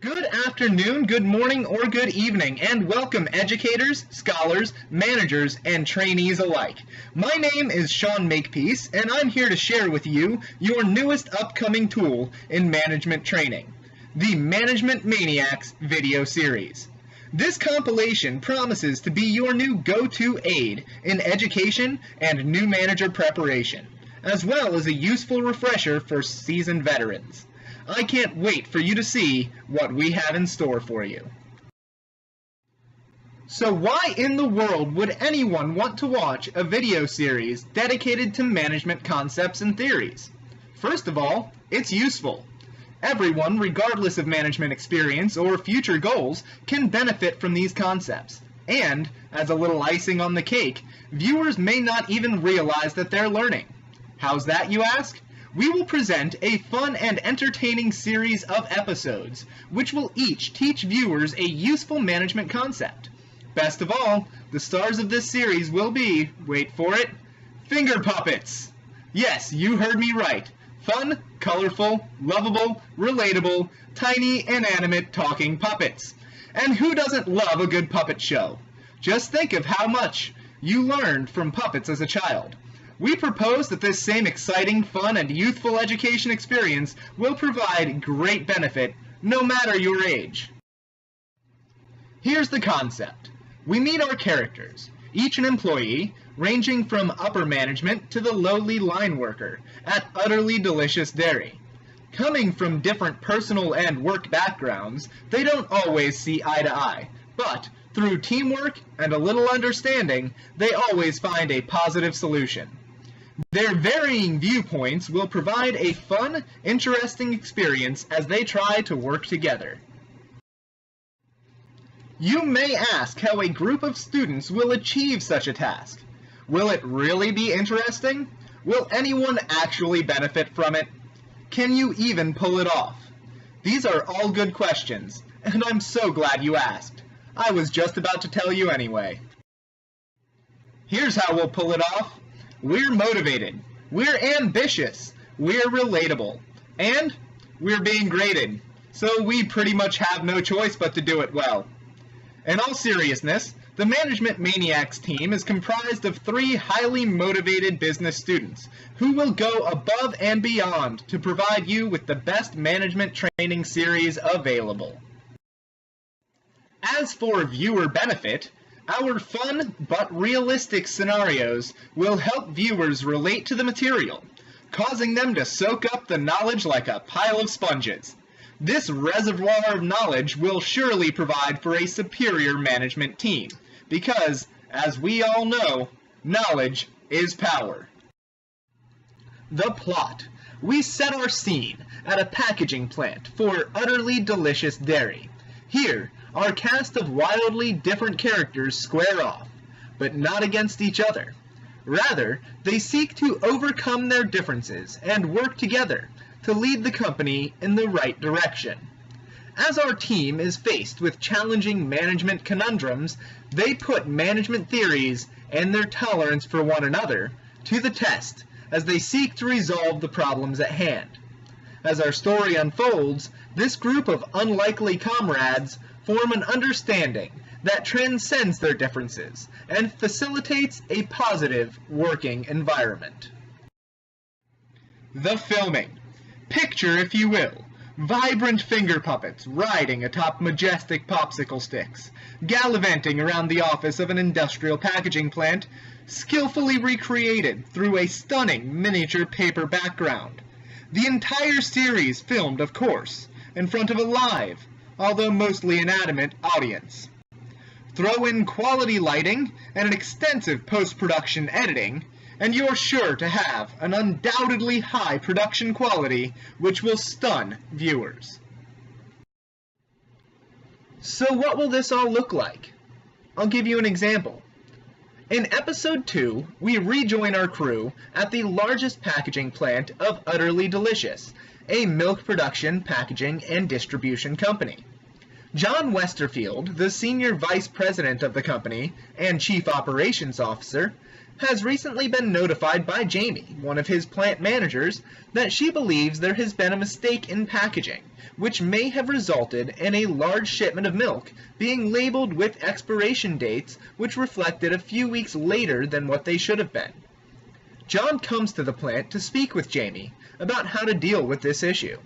Good afternoon, good morning, or good evening, and welcome educators, scholars, managers, and trainees alike. My name is Sean Makepeace, and I'm here to share with you your newest upcoming tool in management training, the Management Maniacs video series. This compilation promises to be your new go-to aid in education and new manager preparation, as well as a useful refresher for seasoned veterans. I can't wait for you to see what we have in store for you. So why in the world would anyone want to watch a video series dedicated to management concepts and theories? First of all, it's useful. Everyone, regardless of management experience or future goals, can benefit from these concepts. And, as a little icing on the cake, viewers may not even realize that they're learning. How's that, you ask? We will present a fun and entertaining series of episodes, which will each teach viewers a useful management concept. Best of all, the stars of this series will be, wait for it, finger puppets! Yes, you heard me right. Fun, colorful, lovable, relatable, tiny, inanimate talking puppets. And who doesn't love a good puppet show? Just think of how much you learned from puppets as a child. We propose that this same exciting, fun, and youthful education experience will provide great benefit no matter your age. Here's the concept. We meet our characters, each an employee, ranging from upper management to the lowly line worker at Utterly Delicious Dairy. Coming from different personal and work backgrounds, they don't always see eye to eye, but through teamwork and a little understanding, they always find a positive solution. Their varying viewpoints will provide a fun, interesting experience as they try to work together. You may ask how a group of students will achieve such a task. Will it really be interesting? Will anyone actually benefit from it? Can you even pull it off? These are all good questions, and I'm so glad you asked. I was just about to tell you anyway. Here's how we'll pull it off. We're motivated, we're ambitious, we're relatable, and we're being graded, so we pretty much have no choice but to do it well. In all seriousness, the Management Maniacs team is comprised of 3 highly motivated business students who will go above and beyond to provide you with the best management training series available. As for viewer benefit, our fun but realistic scenarios will help viewers relate to the material, causing them to soak up the knowledge like a pile of sponges. This reservoir of knowledge will surely provide for a superior management team, because, as we all know, knowledge is power. The plot. We set our scene at a packaging plant for Utterly Delicious Dairy. Here, our cast of wildly different characters square off, but not against each other. Rather, they seek to overcome their differences and work together to lead the company in the right direction. As our team is faced with challenging management conundrums, they put management theories and their tolerance for one another to the test as they seek to resolve the problems at hand. As our story unfolds, this group of unlikely comrades form an understanding that transcends their differences and facilitates a positive working environment. The filming. Picture, if you will, vibrant finger puppets riding atop majestic popsicle sticks, gallivanting around the office of an industrial packaging plant, skillfully recreated through a stunning miniature paper background. The entire series filmed, of course, in front of a live, although mostly inanimate, audience. Throw in quality lighting and an extensive post-production editing, and you're sure to have an undoubtedly high production quality which will stun viewers. So what will this all look like? I'll give you an example. In episode 2, we rejoin our crew at the largest packaging plant of Utterly Delicious, a milk production, packaging, and distribution company. John Westerfield, the senior vice president of the company and chief operations officer, has recently been notified by Jamie, one of his plant managers, that she believes there has been a mistake in packaging, which may have resulted in a large shipment of milk being labeled with expiration dates which reflected a few weeks later than what they should have been. John comes to the plant to speak with Jamie about how to deal with this issue.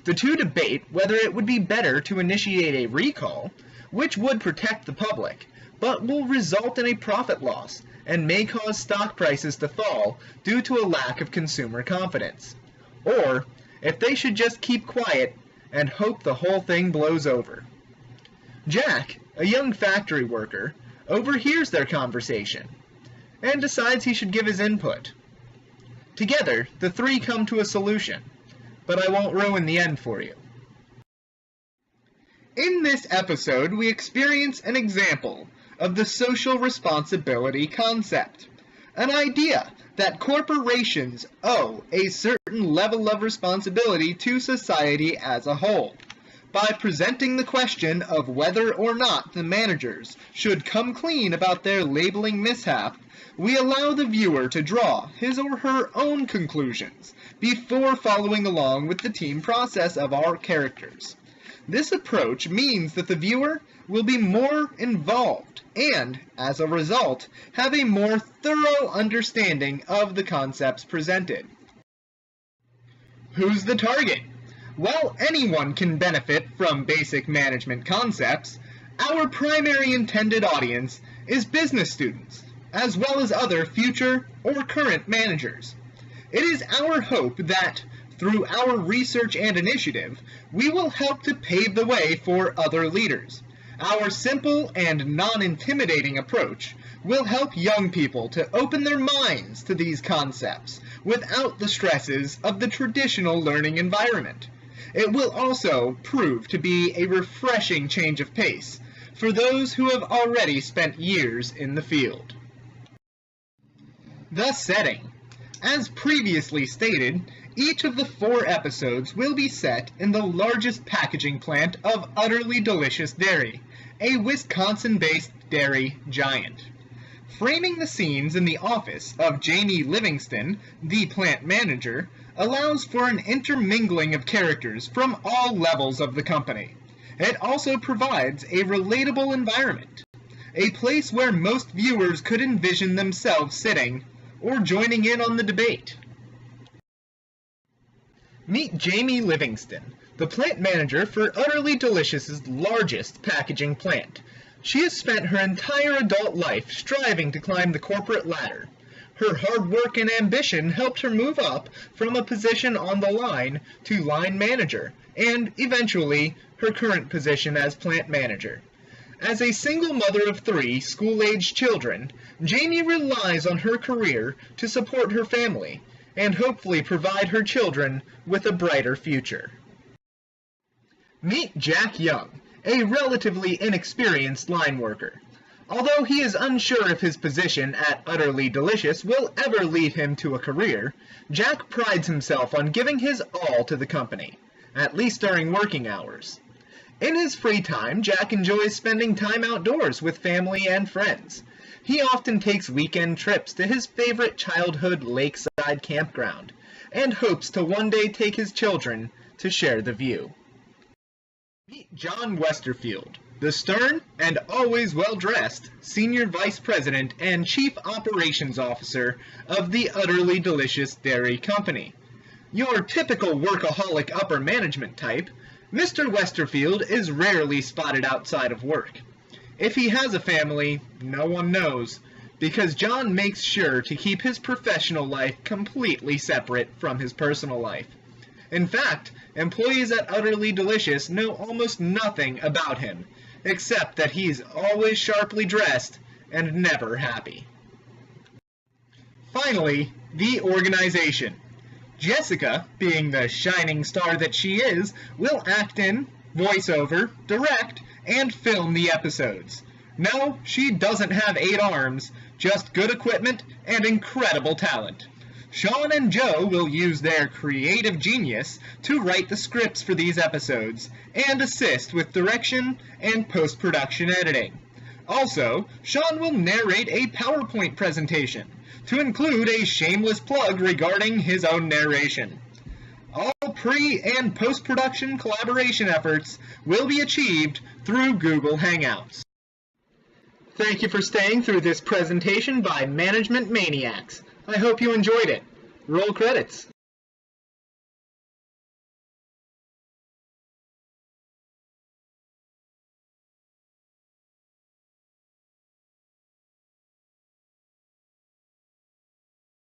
The two debate whether it would be better to initiate a recall, which would protect the public, but will result in a profit loss and may cause stock prices to fall due to a lack of consumer confidence. Or if they should just keep quiet and hope the whole thing blows over. Jack, a young factory worker, overhears their conversation and decides he should give his input. Together, the three come to a solution, but I won't ruin the end for you. In this episode, we experience an example of the social responsibility concept, an idea that corporations owe a certain level of responsibility to society as a whole. By presenting the question of whether or not the managers should come clean about their labeling mishap, we allow the viewer to draw his or her own conclusions before following along with the team process of our characters. This approach means that the viewer will be more involved and, as a result, have a more thorough understanding of the concepts presented. Who's the target? While anyone can benefit from basic management concepts, our primary intended audience is business students, as well as other future or current managers. It is our hope that, through our research and initiative, we will help to pave the way for other leaders. Our simple and non-intimidating approach will help young people to open their minds to these concepts without the stresses of the traditional learning environment. It will also prove to be a refreshing change of pace for those who have already spent years in the field. The setting. As previously stated, each of the 4 episodes will be set in the largest packaging plant of Utterly Delicious Dairy, a Wisconsin-based dairy giant. Framing the scenes in the office of Jamie Livingston, the plant manager, allows for an intermingling of characters from all levels of the company. It also provides a relatable environment, a place where most viewers could envision themselves sitting or joining in on the debate. Meet Jamie Livingston, the plant manager for Utterly Delicious's largest packaging plant. She has spent her entire adult life striving to climb the corporate ladder. Her hard work and ambition helped her move up from a position on the line to line manager, and eventually her current position as plant manager. As a single mother of 3 school-aged children, Jamie relies on her career to support her family and hopefully provide her children with a brighter future. Meet Jack Young, a relatively inexperienced line worker. Although he is unsure if his position at Utterly Delicious will ever lead him to a career, Jack prides himself on giving his all to the company, at least during working hours. In his free time, Jack enjoys spending time outdoors with family and friends. He often takes weekend trips to his favorite childhood lakeside campground, and hopes to one day take his children to share the view. Meet John Westerfield, the stern and always well-dressed Senior Vice President and Chief Operations Officer of the Utterly Delicious Dairy Company. Your typical workaholic upper management type, Mr. Westerfield is rarely spotted outside of work. If he has a family, no one knows, because John makes sure to keep his professional life completely separate from his personal life. In fact, employees at Utterly Delicious know almost nothing about him, except that he's always sharply dressed and never happy. Finally, the organization. Jessica, being the shining star that she is, will act in, voice over, direct, and film the episodes. No, she doesn't have 8 arms, just good equipment and incredible talent. Sean and Joe will use their creative genius to write the scripts for these episodes and assist with direction and post-production editing. Also, Sean will narrate a PowerPoint presentation, to include a shameless plug regarding his own narration. All pre- and post-production collaboration efforts will be achieved through Google Hangouts. Thank you for staying through this presentation by Management Maniacs. I hope you enjoyed it. Roll credits.